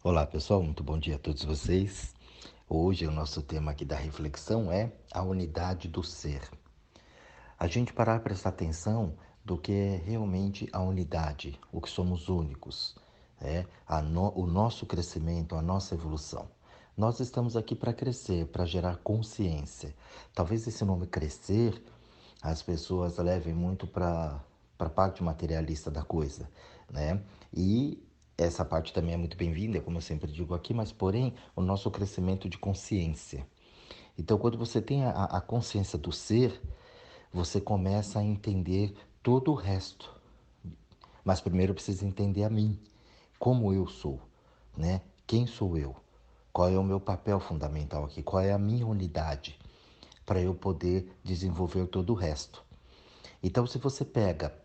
Olá pessoal, muito bom dia a todos vocês. Hoje o nosso tema aqui da reflexão é a unidade do ser. A gente parar para prestar atenção do que é realmente a unidade, o que somos únicos, o nosso crescimento, a nossa evolução. Nós estamos aqui para crescer, para gerar consciência. Talvez esse nome crescer as pessoas levem muito para a parte materialista da coisa, né? E essa parte também é muito bem-vinda, como eu sempre digo aqui, mas porém o nosso crescimento de consciência. Então, quando você tem a consciência do ser, você começa a entender todo o resto. Mas primeiro precisa entender a mim, como eu sou, né? Quem sou eu? Qual é o meu papel fundamental aqui? Qual é a minha unidade para eu poder desenvolver todo o resto? Então, se você pega,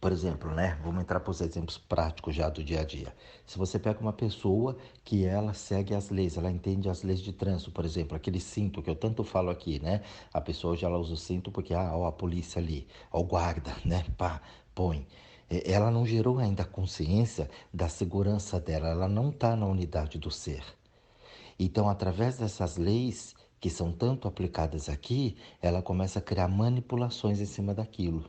por exemplo, né? Vamos entrar para os exemplos práticos já do dia a dia. Se você pega uma pessoa que ela segue as leis, ela entende as leis de trânsito, por exemplo, aquele cinto que eu tanto falo aqui, né? A pessoa hoje ela usa o cinto porque, ó, a polícia ali, ó, o guarda, né? Pá, põe. Ela não gerou ainda a consciência da segurança dela, ela não está na unidade do ser. Então, através dessas leis que são tanto aplicadas aqui, ela começa a criar manipulações em cima daquilo.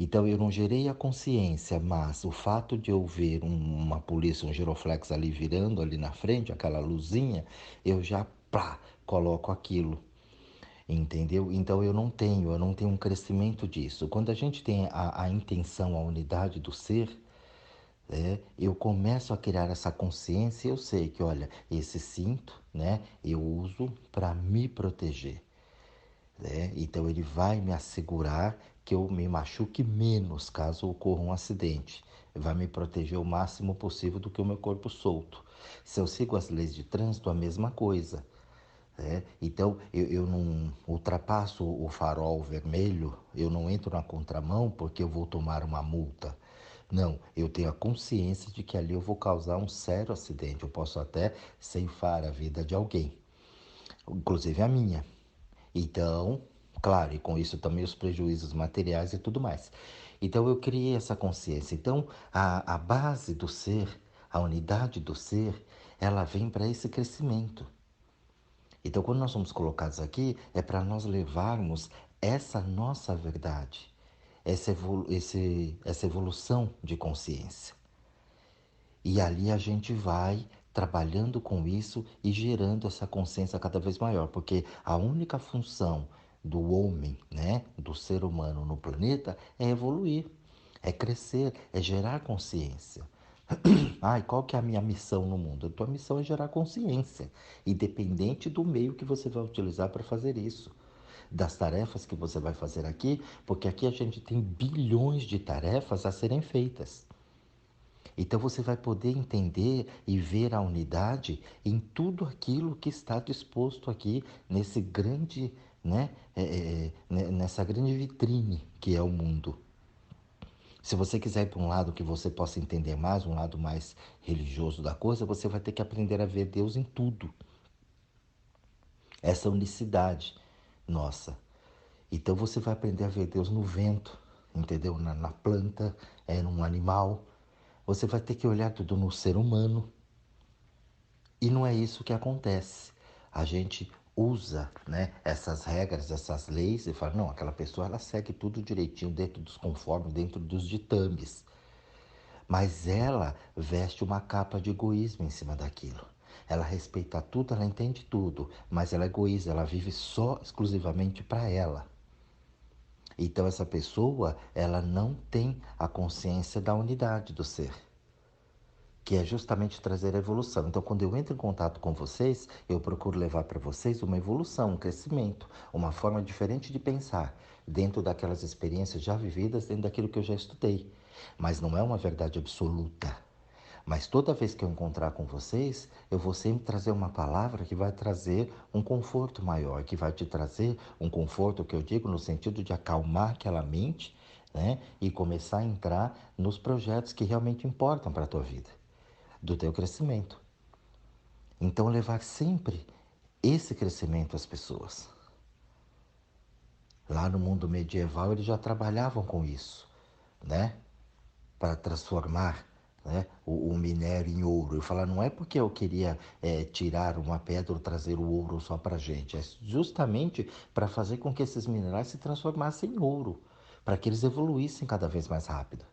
Então eu não gerei a consciência, mas o fato de eu ver uma polícia, um giroflex ali virando ali na frente, aquela luzinha, eu já coloco aquilo, entendeu? Então eu não tenho um crescimento disso. Quando a gente tem a intenção, a unidade do ser, eu começo a criar essa consciência e eu sei que, olha, esse cinto, né, eu uso para me proteger, né? Então ele vai me assegurar que eu me machuque menos caso ocorra um acidente. Vai me proteger o máximo possível do que o meu corpo solto. Se eu sigo as leis de trânsito, a mesma coisa, né? Então eu não ultrapasso o farol vermelho, eu não entro na contramão porque eu vou tomar uma multa. Não, eu tenho a consciência de que ali eu vou causar um sério acidente. Eu posso até ceifar a vida de alguém, inclusive a minha. Então, claro, e com isso também os prejuízos materiais e tudo mais. Então eu criei essa consciência. Então a base do ser, a unidade do ser, ela vem para esse crescimento. Então quando nós somos colocados aqui, é para nós levarmos essa nossa verdade, essa evolução de consciência. E ali a gente vai trabalhando com isso e gerando essa consciência cada vez maior, porque a única função do homem, né, do ser humano no planeta é evoluir, é crescer, é gerar consciência. Ai, qual que é a minha missão no mundo? A tua missão é gerar consciência, independente do meio que você vai utilizar para fazer isso, das tarefas que você vai fazer aqui, porque aqui a gente tem bilhões de tarefas a serem feitas. Então você vai poder entender e ver a unidade em tudo aquilo que está disposto aqui nesse grande, né, nessa grande vitrine que é o mundo. Se você quiser ir para um lado que você possa entender mais, um lado mais religioso da coisa, você vai ter que aprender a ver Deus em tudo. Essa unicidade nossa. Então você vai aprender a ver Deus no vento, entendeu? Na planta, num animal. Você vai ter que olhar tudo no ser humano. E não é isso que acontece. A gente usa, né, essas regras, essas leis e fala, não, aquela pessoa ela segue tudo direitinho dentro dos conformes, dentro dos ditames. Mas ela veste uma capa de egoísmo em cima daquilo. Ela respeita tudo, ela entende tudo, mas ela é egoísta, ela vive só exclusivamente para ela. Então essa pessoa, ela não tem a consciência da unidade do ser, que é justamente trazer a evolução. Então, quando eu entro em contato com vocês, eu procuro levar para vocês uma evolução, um crescimento, uma forma diferente de pensar, dentro daquelas experiências já vividas, dentro daquilo que eu já estudei. Mas não é uma verdade absoluta. Mas toda vez que eu encontrar com vocês, eu vou sempre trazer uma palavra que vai trazer um conforto maior, que vai te trazer um conforto que eu digo no sentido de acalmar aquela mente, né? E começar a entrar nos projetos que realmente importam para a tua vida, do teu crescimento. Então levar sempre esse crescimento às pessoas. Lá no mundo medieval eles já trabalhavam com isso, né? Para transformar, né, o minério em ouro. Eu falo, não é porque eu queria tirar uma pedra ou trazer o ouro só para a gente, é justamente para fazer com que esses minerais se transformassem em ouro, para que eles evoluíssem cada vez mais rápido.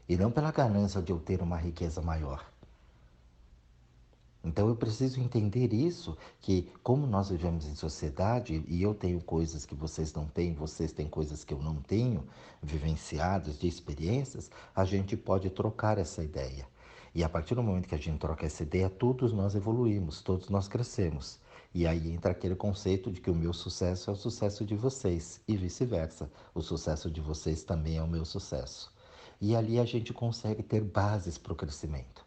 E não pela ganância de eu ter uma riqueza maior. Então eu preciso entender isso, que como nós vivemos em sociedade, e eu tenho coisas que vocês não têm, vocês têm coisas que eu não tenho, vivenciadas, de experiências, a gente pode trocar essa ideia. E a partir do momento que a gente troca essa ideia, todos nós evoluímos, todos nós crescemos. E aí entra aquele conceito de que o meu sucesso é o sucesso de vocês, e vice-versa. O sucesso de vocês também é o meu sucesso. E ali a gente consegue ter bases para o crescimento.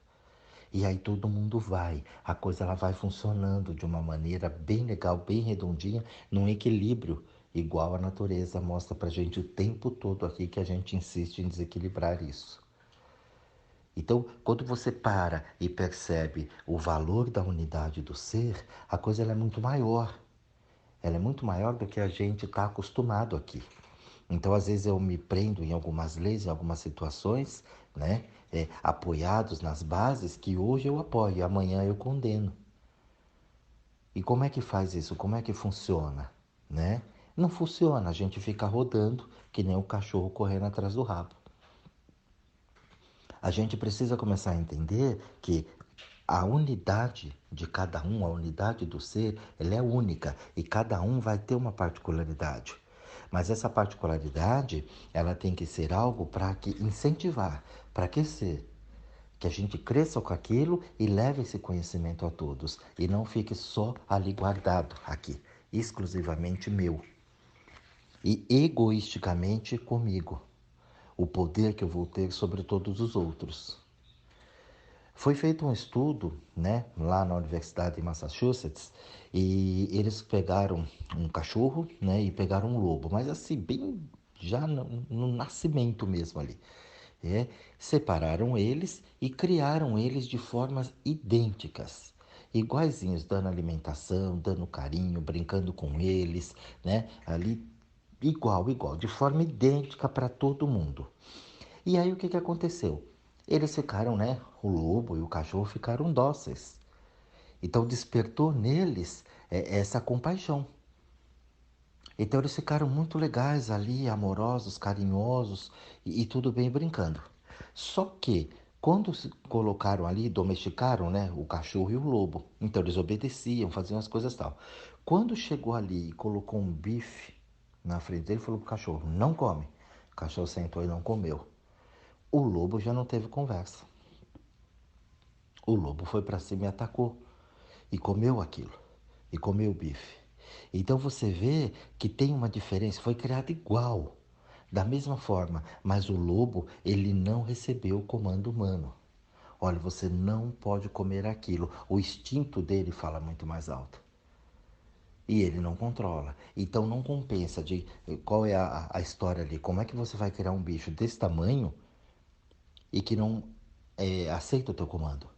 E aí todo mundo vai, a coisa ela vai funcionando de uma maneira bem legal, bem redondinha, num equilíbrio, igual a natureza mostra pra gente o tempo todo aqui que a gente insiste em desequilibrar isso. Então, quando você para e percebe o valor da unidade do ser, a coisa ela é muito maior. Ela é muito maior do que a gente está acostumado aqui. Então, às vezes eu me prendo em algumas leis, em algumas situações, né, apoiados nas bases que hoje eu apoio e amanhã eu condeno. E como é que faz isso? Como é que funciona, né? Não funciona, a gente fica rodando que nem o cachorro correndo atrás do rabo. A gente precisa começar a entender que a unidade de cada um, a unidade do ser, ela é única e cada um vai ter uma particularidade. Mas essa particularidade, ela tem que ser algo para que incentivar, para aquecer, que a gente cresça com aquilo e leve esse conhecimento a todos e não fique só ali guardado aqui, exclusivamente meu e egoisticamente comigo, o poder que eu vou ter sobre todos os outros. Foi feito um estudo, né, lá na Universidade de Massachusetts, e eles pegaram um cachorro, né, e pegaram um lobo, mas assim, bem já no nascimento mesmo ali. É, separaram eles e criaram eles de formas idênticas, iguaizinhos, dando alimentação, dando carinho, brincando com eles, né, ali igual, de forma idêntica para todo mundo. E aí o que aconteceu? Eles ficaram, né? O lobo e o cachorro ficaram dóceis. Então despertou neles essa compaixão. Então eles ficaram muito legais ali, amorosos, carinhosos e tudo bem brincando. Só que quando se colocaram ali, domesticaram, né, o cachorro e o lobo. Então eles obedeciam, faziam as coisas tal. Quando chegou ali e colocou um bife na frente dele, falou pro cachorro: "Não come". O cachorro sentou e não comeu. O lobo já não teve conversa. O lobo foi para cima e atacou. E comeu aquilo. E comeu o bife. Então você vê que tem uma diferença. Foi criado igual. Da mesma forma. Mas o lobo, ele não recebeu o comando humano. Olha, você não pode comer aquilo. O instinto dele fala muito mais alto. E ele não controla. Então não compensa de qual é a história ali. Como é que você vai criar um bicho desse tamanho e que não aceita o teu comando?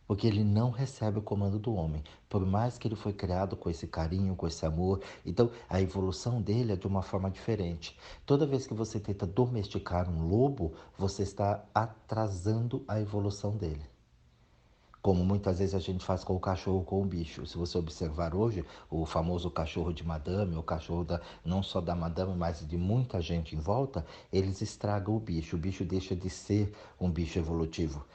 Porque ele não recebe o comando do homem, por mais que ele foi criado com esse carinho, com esse amor. Então, a evolução dele é de uma forma diferente. Toda vez que você tenta domesticar um lobo, você está atrasando a evolução dele. Como muitas vezes a gente faz com o cachorro, com o bicho. Se você observar hoje, o famoso cachorro de madame, o cachorro não só da madame, mas de muita gente em volta, eles estragam o bicho. O bicho deixa de ser um bicho evolutivo.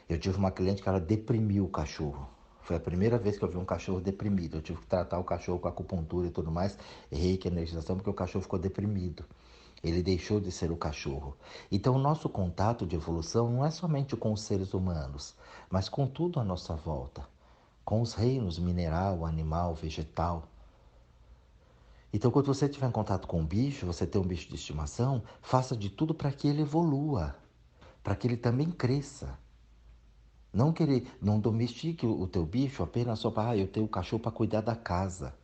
Eu tive uma cliente que ela deprimiu o cachorro. Foi a primeira vez que eu vi um cachorro deprimido. Eu tive que tratar o cachorro com acupuntura e tudo mais, reiki, energização, porque o cachorro ficou deprimido. Ele deixou de ser o cachorro. Então, o nosso contato de evolução não é somente com os seres humanos, mas com tudo à nossa volta, com os reinos mineral, animal, vegetal. Então, quando você estiver em contato com um bicho, você tem um bicho de estimação, faça de tudo para que ele evolua, para que ele também cresça. Não querer, não domestique o teu bicho apenas só para, eu tenho o cachorro para cuidar da casa.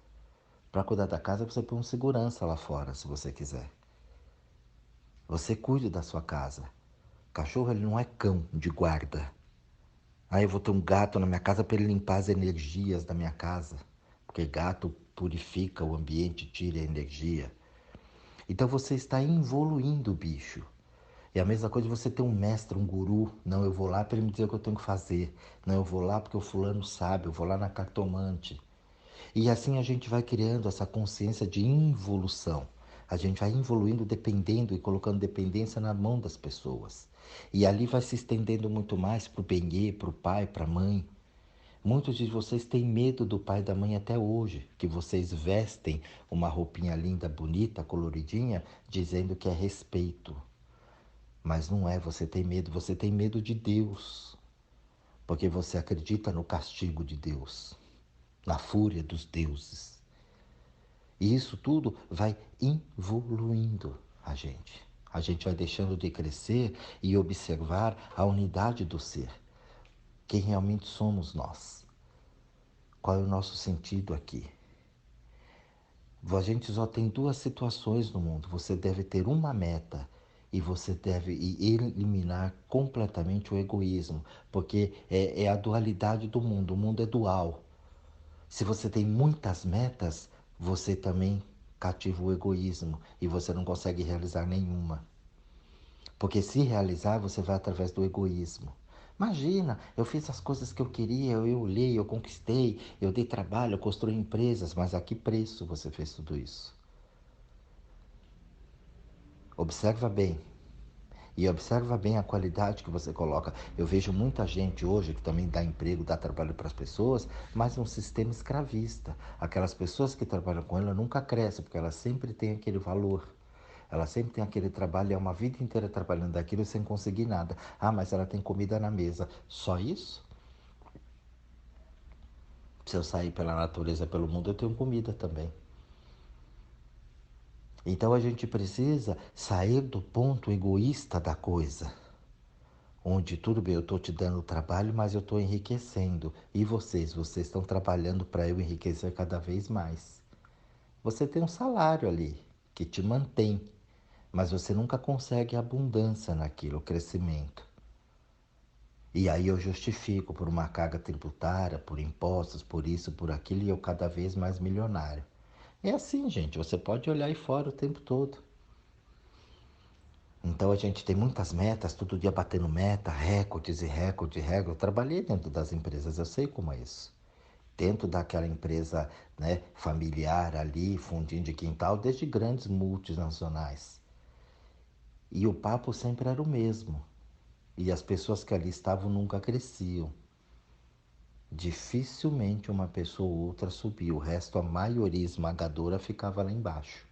Para cuidar da casa, você põe um segurança lá fora, se você quiser. Você cuide da sua casa. Cachorro, ele não é cão de guarda. Ah, eu vou ter um gato na minha casa para ele limpar as energias da minha casa. Porque gato purifica o ambiente, tira a energia. Então você está evoluindo o bicho. É a mesma coisa de você ter um mestre, um guru. Não, eu vou lá para ele me dizer o que eu tenho que fazer. Não, eu vou lá porque o fulano sabe, eu vou lá na cartomante. E assim a gente vai criando essa consciência de involução. A gente vai evoluindo dependendo e colocando dependência na mão das pessoas. E ali vai se estendendo muito mais para o benê, para o pai, para a mãe. Muitos de vocês têm medo do pai e da mãe até hoje, que vocês vestem uma roupinha linda, bonita, coloridinha, dizendo que é respeito. Mas não é, você tem medo de Deus, porque você acredita no castigo de Deus, na fúria dos deuses. E isso tudo vai evoluindo a gente. A gente vai deixando de crescer e observar a unidade do ser. Quem realmente somos nós? Qual é o nosso sentido aqui? A gente só tem duas situações no mundo. Você deve ter uma meta e você deve eliminar completamente o egoísmo, porque é a dualidade do mundo. O mundo é dual. Se você tem muitas metas, você também cativa o egoísmo e você não consegue realizar nenhuma. Porque se realizar, você vai através do egoísmo. Imagina, eu fiz as coisas que eu queria, eu olhei, eu conquistei, eu dei trabalho, eu construí empresas, mas a que preço você fez tudo isso? Observa bem. E observa bem a qualidade que você coloca. Eu vejo muita gente hoje que também dá emprego, dá trabalho para as pessoas, mas um sistema escravista. Aquelas pessoas que trabalham com ela nunca crescem, porque ela sempre tem aquele valor. Ela sempre tem aquele trabalho, é uma vida inteira trabalhando daquilo sem conseguir nada. Ah, mas ela tem comida na mesa. Só isso? Se eu sair pela natureza, pelo mundo, eu tenho comida também. Então a gente precisa sair do ponto egoísta da coisa. Onde tudo bem, eu estou te dando trabalho, mas eu estou enriquecendo. E vocês? Vocês estão trabalhando para eu enriquecer cada vez mais. Você tem um salário ali que te mantém, mas você nunca consegue abundância naquilo, crescimento. E aí eu justifico por uma carga tributária, por impostos, por isso, por aquilo, e eu cada vez mais milionário. É assim, gente, você pode olhar aí fora o tempo todo. Então a gente tem muitas metas, todo dia batendo meta, recordes e recordes, recordes. Eu trabalhei dentro das empresas, eu sei como é isso. Dentro daquela empresa, né, familiar ali, fundinho de quintal, desde grandes multinacionais. E o papo sempre era o mesmo. E as pessoas que ali estavam nunca cresciam. Dificilmente uma pessoa ou outra subia, o resto, a maioria esmagadora, ficava lá embaixo.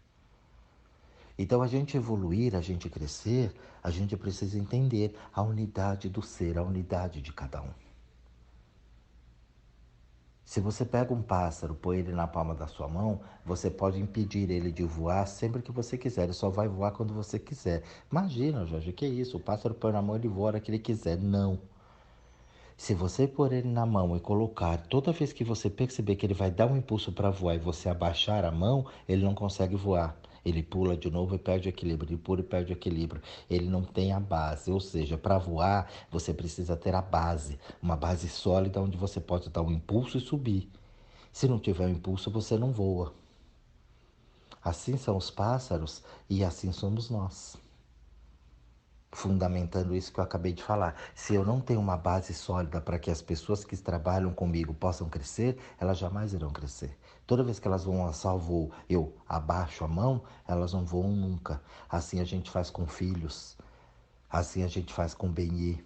Então, a gente evoluir, a gente crescer, a gente precisa entender a unidade do ser, a unidade de cada um. Se você pega um pássaro, põe ele na palma da sua mão, você pode impedir ele de voar sempre que você quiser. Ele só vai voar quando você quiser. Imagina, Jorge, que é isso? O pássaro põe na mão, ele voa a hora que ele quiser. Não. Se você pôr ele na mão e colocar, toda vez que você perceber que ele vai dar um impulso para voar e você abaixar a mão, ele não consegue voar. Ele pula de novo e perde o equilíbrio, ele pula e perde o equilíbrio. Ele não tem a base, ou seja, para voar você precisa ter a base, uma base sólida onde você pode dar um impulso e subir. Se não tiver o impulso, você não voa. Assim são os pássaros e assim somos nós. Fundamentando isso que eu acabei de falar. Se eu não tenho uma base sólida para que as pessoas que trabalham comigo possam crescer, elas jamais irão crescer. Toda vez que elas vão lançar o voo, eu abaixo a mão, elas não voam nunca. Assim a gente faz com filhos, assim a gente faz com o benê,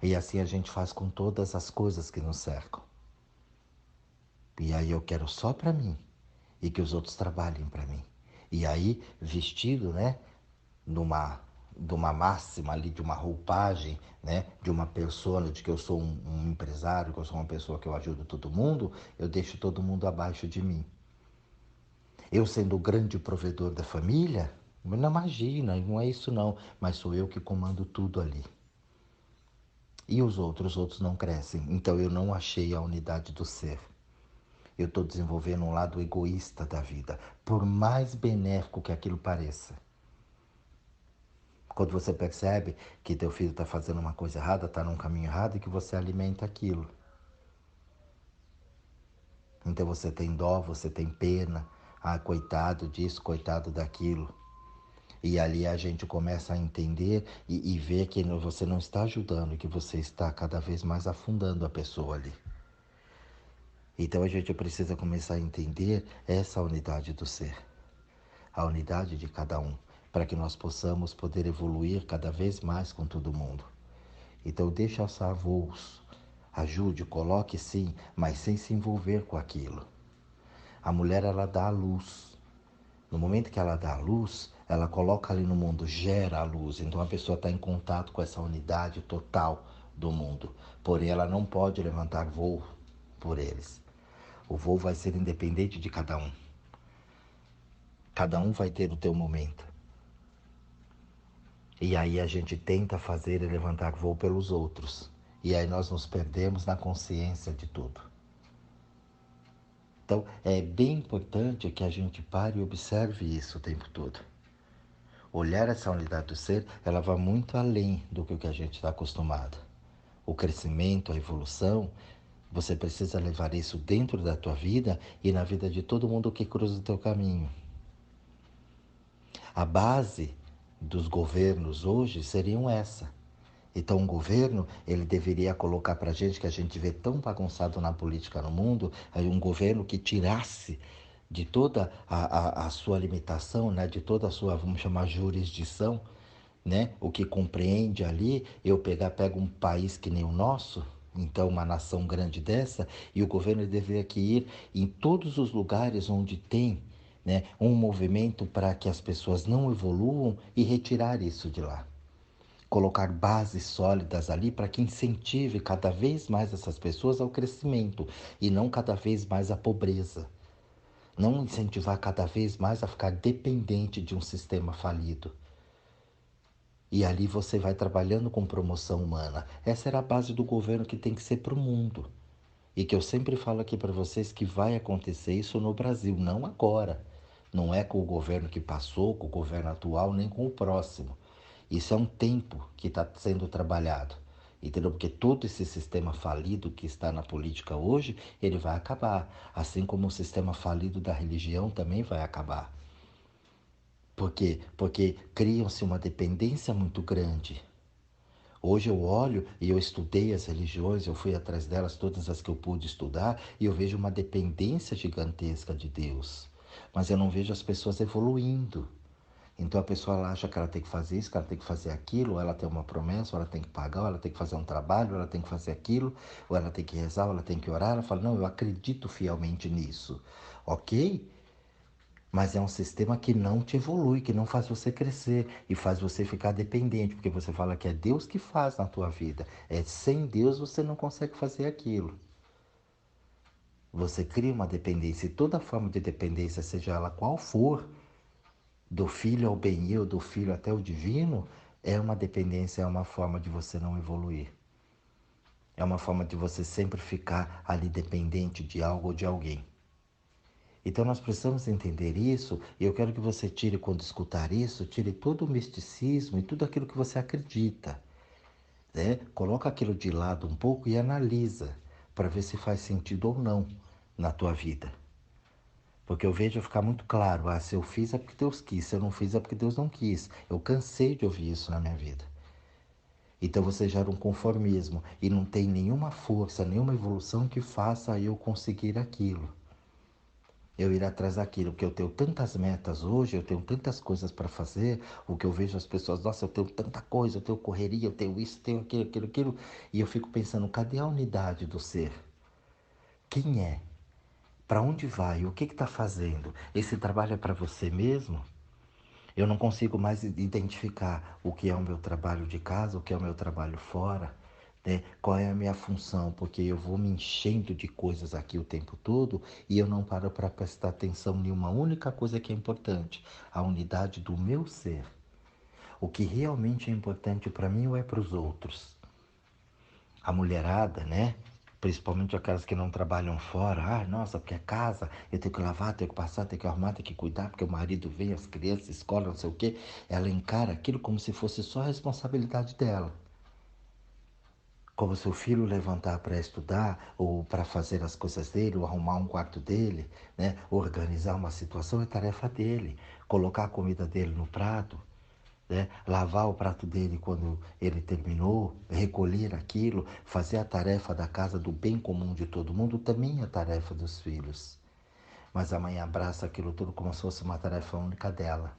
e assim a gente faz com todas as coisas que nos cercam. E aí eu quero só para mim e que os outros trabalhem para mim. E aí, vestido, né, numa de uma máxima ali, de uma roupagem, né, de uma persona, de que eu sou um empresário, que eu sou uma pessoa que eu ajudo todo mundo, eu deixo todo mundo abaixo de mim. Eu sendo o grande provedor da família, não imagina, não é isso não, mas sou eu que comando tudo ali. E os outros não crescem, então eu não achei a unidade do ser. Eu estou desenvolvendo um lado egoísta da vida, por mais benéfico que aquilo pareça. Quando você percebe que teu filho está fazendo uma coisa errada, está num caminho errado e que você alimenta aquilo. Então você tem dó, você tem pena. Ah, coitado disso, coitado daquilo. E ali a gente começa a entender e ver que você não está ajudando, que você está cada vez mais afundando a pessoa ali. Então a gente precisa começar a entender essa unidade do ser, a unidade de cada um, para que nós possamos poder evoluir cada vez mais com todo mundo. Então deixe alçar voos, ajude, coloque sim, mas sem se envolver com aquilo. A mulher, ela dá a luz. No momento que ela dá a luz, ela coloca ali no mundo, gera a luz. Então a pessoa está em contato com essa unidade total do mundo. Porém, ela não pode levantar voo por eles. O voo vai ser independente de cada um. Cada um vai ter o teu momento. E aí a gente tenta fazer e levantar voo pelos outros. E aí nós nos perdemos na consciência de tudo. Então, é bem importante que a gente pare e observe isso o tempo todo. Olhar essa unidade do ser, ela vai muito além do que a gente está acostumado. O crescimento, a evolução, você precisa levar isso dentro da tua vida e na vida de todo mundo que cruza o teu caminho. A base dos governos hoje seriam essa. Então, um governo, ele deveria colocar para a gente, que a gente vê tão bagunçado na política no mundo, um governo que tirasse de toda a sua limitação, né, de toda a sua, vamos chamar, jurisdição, né, o que compreende ali, pego um país que nem o nosso, então uma nação grande dessa, e o governo deveria que ir em todos os lugares onde tem, né, um movimento para que as pessoas não evoluam e retirar isso de lá. Colocar bases sólidas ali para que incentive cada vez mais essas pessoas ao crescimento e não cada vez mais à pobreza. Não incentivar cada vez mais a ficar dependente de um sistema falido. E ali você vai trabalhando com promoção humana. Essa era a base do governo que tem que ser para o mundo. E que eu sempre falo aqui para vocês que vai acontecer isso no Brasil, não agora. Não é com o governo que passou, com o governo atual, nem com o próximo. Isso é um tempo que está sendo trabalhado, entendeu? Porque todo esse sistema falido que está na política hoje, ele vai acabar. Assim como o sistema falido da religião também vai acabar. Por quê? Porque criam-se uma dependência muito grande. Hoje eu olho e eu estudei as religiões, eu fui atrás delas, todas as que eu pude estudar, e eu vejo uma dependência gigantesca de Deus. Mas eu não vejo as pessoas evoluindo. Então a pessoa ela acha que ela tem que fazer isso, que ela tem que fazer aquilo, ou ela tem uma promessa, ou ela tem que pagar, ou ela tem que fazer um trabalho, ou ela tem que fazer aquilo, ou ela tem que rezar, ou ela tem que orar. Ela fala, não, eu acredito fielmente nisso. Ok? Mas é um sistema que não te evolui, que não faz você crescer e faz você ficar dependente, porque você fala que é Deus que faz na tua vida. Sem Deus você não consegue fazer aquilo. Você cria uma dependência e toda forma de dependência, seja ela qual for, do filho ao bem-eu, do filho até o divino, é uma dependência, é uma forma de você não evoluir. É uma forma de você sempre ficar ali dependente de algo ou de alguém. Então nós precisamos entender isso, e eu quero que você tire, quando escutar isso, tire todo o misticismo e tudo aquilo que você acredita. Né? Coloca aquilo de lado um pouco e analisa, para ver se faz sentido ou não na tua vida. Porque eu vejo ficar muito claro, se eu fiz é porque Deus quis, se eu não fiz é porque Deus não quis. Eu cansei de ouvir isso na minha vida. Então você gera um conformismo e não tem nenhuma força, nenhuma evolução que faça eu conseguir aquilo. Eu ir atrás daquilo, porque eu tenho tantas metas hoje, eu tenho tantas coisas para fazer, o que eu vejo as pessoas, nossa, eu tenho tanta coisa, eu tenho correria, eu tenho isso, tenho aquilo, e eu fico pensando, cadê a unidade do ser? Quem é? Para onde vai? O que está fazendo? Esse trabalho é para você mesmo? Eu não consigo mais identificar o que é o meu trabalho de casa, o que é o meu trabalho fora, né? Qual é a minha função, porque eu vou me enchendo de coisas aqui o tempo todo e eu não paro para prestar atenção em uma única coisa que é importante, a unidade do meu ser. O que realmente é importante para mim ou é para os outros? A mulherada, né? Principalmente aquelas que não trabalham fora. Nossa, porque é casa, eu tenho que lavar, tenho que passar, tenho que arrumar, tenho que cuidar, porque o marido vem, as crianças, escola, não sei o quê. Ela encara aquilo como se fosse só a responsabilidade dela. Como se o filho levantar para estudar, ou para fazer as coisas dele, ou arrumar um quarto dele, né? Organizar uma situação é tarefa dele. Colocar a comida dele no prato. né? Lavar o prato dele quando ele terminou, recolher aquilo, fazer a tarefa da casa, do bem comum de todo mundo, também é tarefa dos filhos. Mas a mãe abraça aquilo tudo como se fosse uma tarefa única dela.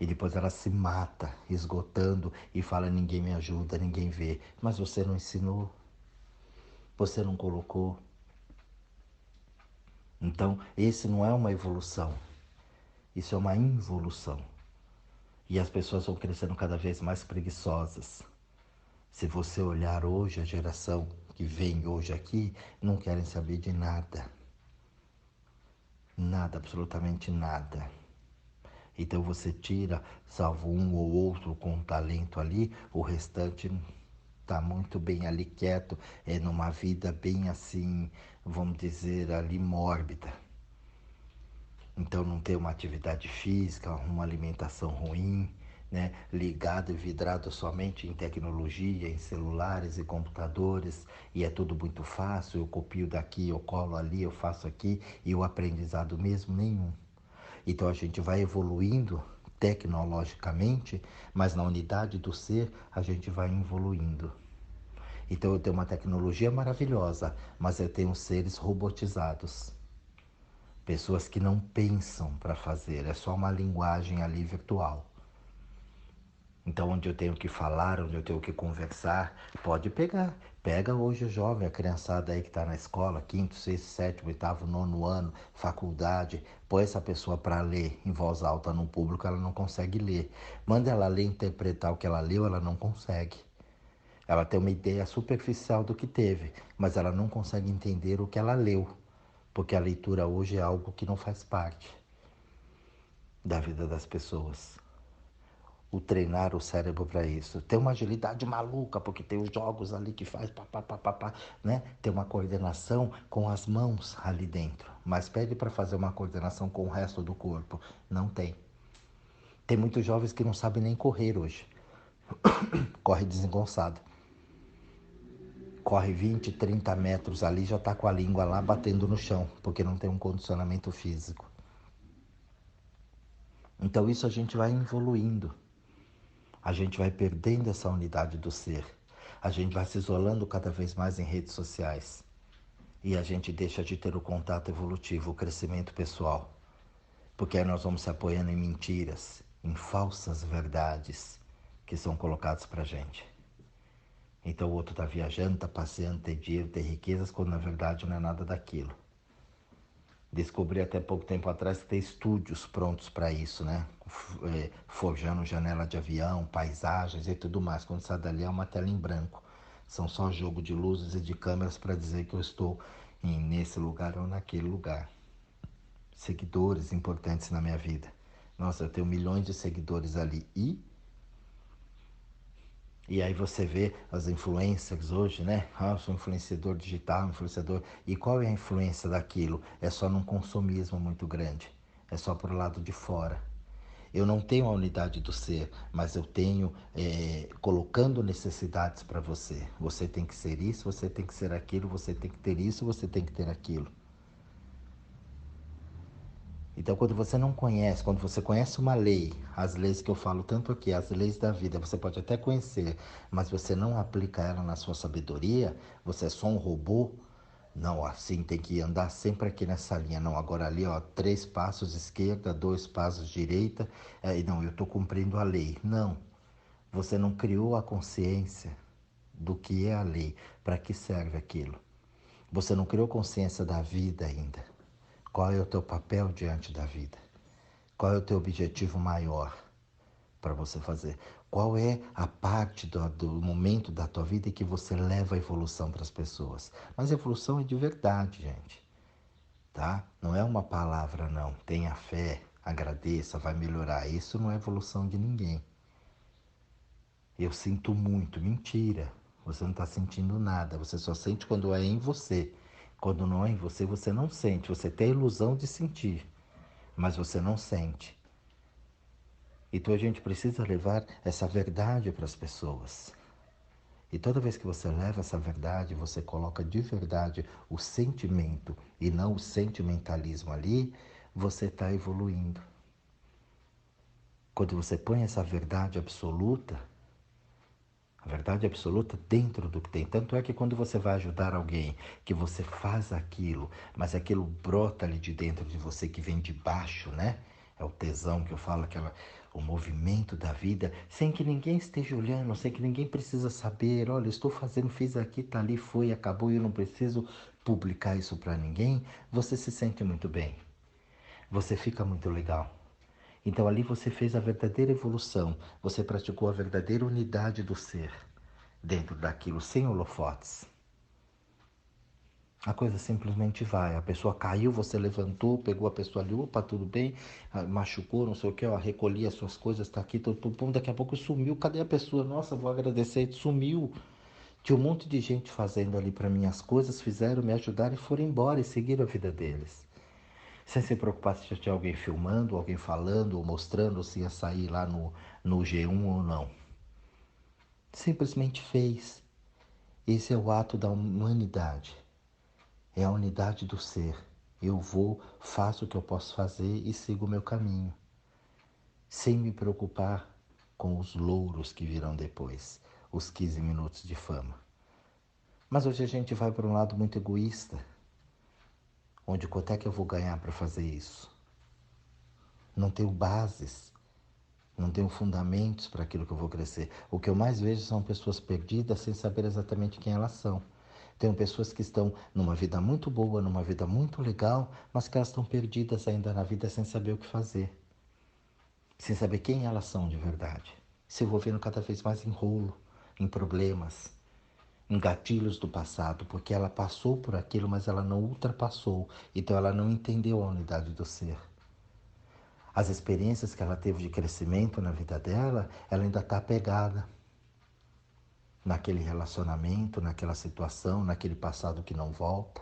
E depois ela se mata, esgotando, e fala: ninguém me ajuda, ninguém vê. Mas você não ensinou, você não colocou. Então, esse não é uma evolução, isso é uma involução. E as pessoas vão crescendo cada vez mais preguiçosas. Se você olhar hoje, a geração que vem hoje aqui, não querem saber de nada. Nada, absolutamente nada. Então você tira, salvo um ou outro com talento ali, o restante está muito bem ali quieto, numa vida bem assim, vamos dizer, ali mórbida. Então não tem uma atividade física, uma alimentação ruim, né? Ligado e vidrado somente em tecnologia, em celulares e computadores, e é tudo muito fácil, eu copio daqui, eu colo ali, eu faço aqui, e o aprendizado mesmo nenhum. Então a gente vai evoluindo tecnologicamente, mas na unidade do ser a gente vai evoluindo. Então eu tenho uma tecnologia maravilhosa, mas eu tenho seres robotizados. Pessoas que não pensam para fazer, é só uma linguagem ali virtual. Então, onde eu tenho que falar, onde eu tenho que conversar, pode pegar. Pega hoje o jovem, a criançada aí que está na escola, quinto, sexto, sétimo, oitavo, nono ano, faculdade. Põe essa pessoa para ler em voz alta no público, ela não consegue ler. Manda ela ler, interpretar o que ela leu, ela não consegue. Ela tem uma ideia superficial do que teve, mas ela não consegue entender o que ela leu, porque a leitura hoje é algo que não faz parte da vida das pessoas. O treinar o cérebro para isso. Tem uma agilidade maluca, porque tem os jogos ali que faz pá, né? Tem uma coordenação com as mãos ali dentro, mas pede para fazer uma coordenação com o resto do corpo. Não tem. Tem muitos jovens que não sabem nem correr hoje. Corre desengonçado. Corre 20, 30 metros ali, já está com a língua lá batendo no chão, porque não tem um condicionamento físico. Então isso a gente vai evoluindo. A gente vai perdendo essa unidade do ser. A gente vai se isolando cada vez mais em redes sociais. E a gente deixa de ter o contato evolutivo, o crescimento pessoal. Porque aí nós vamos se apoiando em mentiras, em falsas verdades que são colocadas pra gente. Então o outro tá viajando, tá passeando, tem dinheiro, tem riquezas, quando na verdade não é nada daquilo. Descobri até pouco tempo atrás que tem estúdios prontos para isso, né? Forjando janela de avião, paisagens e tudo mais. Quando sai dali é uma tela em branco. São só jogo de luzes e de câmeras para dizer que eu estou nesse lugar ou naquele lugar. Seguidores importantes na minha vida. Nossa, eu tenho milhões de seguidores ali. E aí você vê as influencers hoje, né? Ah, eu sou influenciador digital, influenciador. E qual é a influência daquilo? É só num consumismo muito grande. É só pro lado de fora. Eu não tenho a unidade do ser, mas eu tenho colocando necessidades para você. Você tem que ser isso, você tem que ser aquilo, você tem que ter isso, você tem que ter aquilo. Então, quando você não conhece, quando você conhece uma lei, as leis que eu falo tanto aqui, as leis da vida, você pode até conhecer, mas você não aplica ela na sua sabedoria, você é só um robô. Não, assim tem que andar sempre aqui nessa linha. Não, agora ali, ó, 3 passos esquerda, 2 passos direita. Não, eu estou cumprindo a lei. Não, você não criou a consciência do que é a lei, para que serve aquilo. Você não criou consciência da vida ainda. Qual é o teu papel diante da vida? Qual é o teu objetivo maior para você fazer? Qual é a parte do momento da tua vida em que você leva a evolução para as pessoas? Mas evolução é de verdade, gente, tá? Não é uma palavra, não. Tenha fé, agradeça, vai melhorar. Isso não é evolução de ninguém. Eu sinto muito. Mentira. Você não está sentindo nada. Você só sente quando é em você. Quando não é em você, você não sente. Você tem a ilusão de sentir, mas você não sente. Então a gente precisa levar essa verdade para as pessoas. E toda vez que você leva essa verdade, você coloca de verdade o sentimento e não o sentimentalismo ali, você está evoluindo. quando você põe essa a verdade absoluta dentro do que tem. Tanto é que quando você vai ajudar alguém, que você faz aquilo, mas aquilo brota ali de dentro de você, que vem de baixo, né? É o tesão que eu falo, o movimento da vida, sem que ninguém esteja olhando, sem que ninguém precisa saber, olha, estou fazendo, fiz aqui, tá ali, foi, acabou, e eu não preciso publicar isso para ninguém. Você se sente muito bem, você fica muito legal. Então ali você fez a verdadeira evolução, você praticou a verdadeira unidade do ser dentro daquilo, sem holofotes. A coisa simplesmente vai. A pessoa caiu, você levantou, pegou a pessoa ali, opa, tudo bem, machucou, não sei o que, ó, recolhi as suas coisas, tá aqui, pum, daqui a pouco sumiu. Cadê a pessoa? Nossa, vou agradecer, sumiu. Tinha um monte de gente fazendo ali para mim as coisas, fizeram, me ajudaram e foram embora e seguiram a vida deles. Sem se preocupar se já tinha alguém filmando, alguém falando ou mostrando se ia sair lá no G1 ou não. Simplesmente fez. Esse é o ato da humanidade. É a unidade do ser. Eu vou, faço o que eu posso fazer e sigo o meu caminho. Sem me preocupar com os louros que virão depois. Os 15 minutos de fama. Mas hoje a gente vai para um lado muito egoísta. Onde quanto é que eu vou ganhar para fazer isso? Não tenho bases. Não tenho fundamentos para aquilo que eu vou crescer. O que eu mais vejo são pessoas perdidas sem saber exatamente quem elas são. Tenho pessoas que estão numa vida muito boa, numa vida muito legal, mas que elas estão perdidas ainda na vida sem saber o que fazer. Sem saber quem elas são de verdade. Se envolvendo cada vez mais em rolo, em problemas, em gatilhos do passado, porque ela passou por aquilo, mas ela não ultrapassou. Então ela não entendeu a unidade do ser. As experiências que ela teve de crescimento na vida dela, ela ainda está apegada naquele relacionamento, naquela situação, naquele passado que não volta.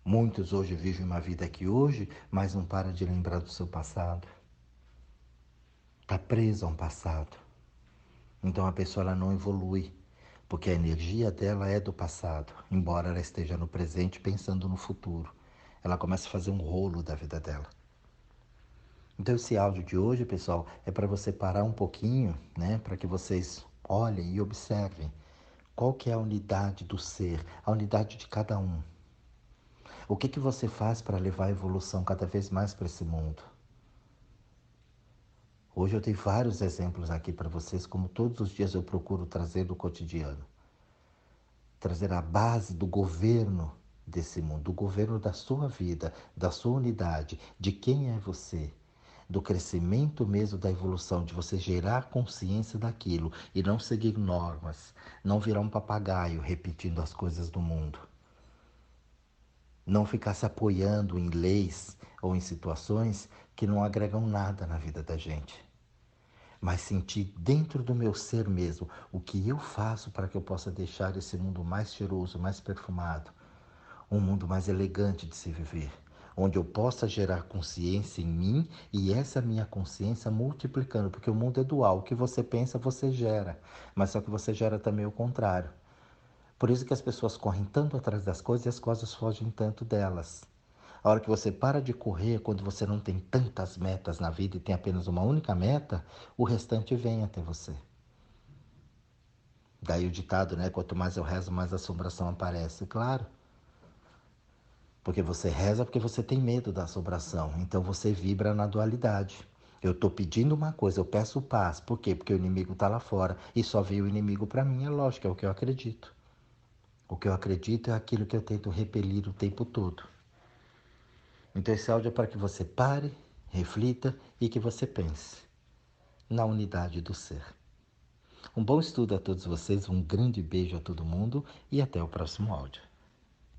Muitos hoje vivem uma vida aqui hoje, mas não para de lembrar do seu passado. Está preso a um passado. Então a pessoa ela não evolui, porque a energia dela é do passado, embora ela esteja no presente pensando no futuro. Ela começa a fazer um rolo da vida dela. Então esse áudio de hoje, pessoal, é para você parar um pouquinho, né, para que vocês olhem e observem qual que é a unidade do ser, a unidade de cada um. O que você faz para levar a evolução cada vez mais para esse mundo? Hoje eu tenho vários exemplos aqui para vocês, como todos os dias eu procuro trazer do cotidiano. Trazer a base do governo desse mundo, do governo da sua vida, da sua unidade, de quem é você, do crescimento mesmo da evolução, de você gerar consciência daquilo e não seguir normas, não virar um papagaio repetindo as coisas do mundo. Não ficar se apoiando em leis ou em situações que não agregam nada na vida da gente. Mas sentir dentro do meu ser mesmo o que eu faço para que eu possa deixar esse mundo mais cheiroso, mais perfumado, um mundo mais elegante de se viver, onde eu possa gerar consciência em mim e essa minha consciência multiplicando, porque o mundo é dual, o que você pensa você gera, mas só que você gera também o contrário. Por isso que as pessoas correm tanto atrás das coisas e as coisas fogem tanto delas. A hora que você para de correr, quando você não tem tantas metas na vida e tem apenas uma única meta, o restante vem até você. Daí o ditado, né? Quanto mais eu rezo, mais assombração aparece. Claro. Porque você reza porque você tem medo da assombração. Então você vibra na dualidade. Eu estou pedindo uma coisa, eu peço paz. Por quê? Porque o inimigo está lá fora. E só veio o inimigo para mim, é lógico, é o que eu acredito. O que eu acredito é aquilo que eu tento repelir o tempo todo. Então esse áudio é para que você pare, reflita e que você pense na unidade do ser. Um bom estudo a todos vocês, um grande beijo a todo mundo e até o próximo áudio.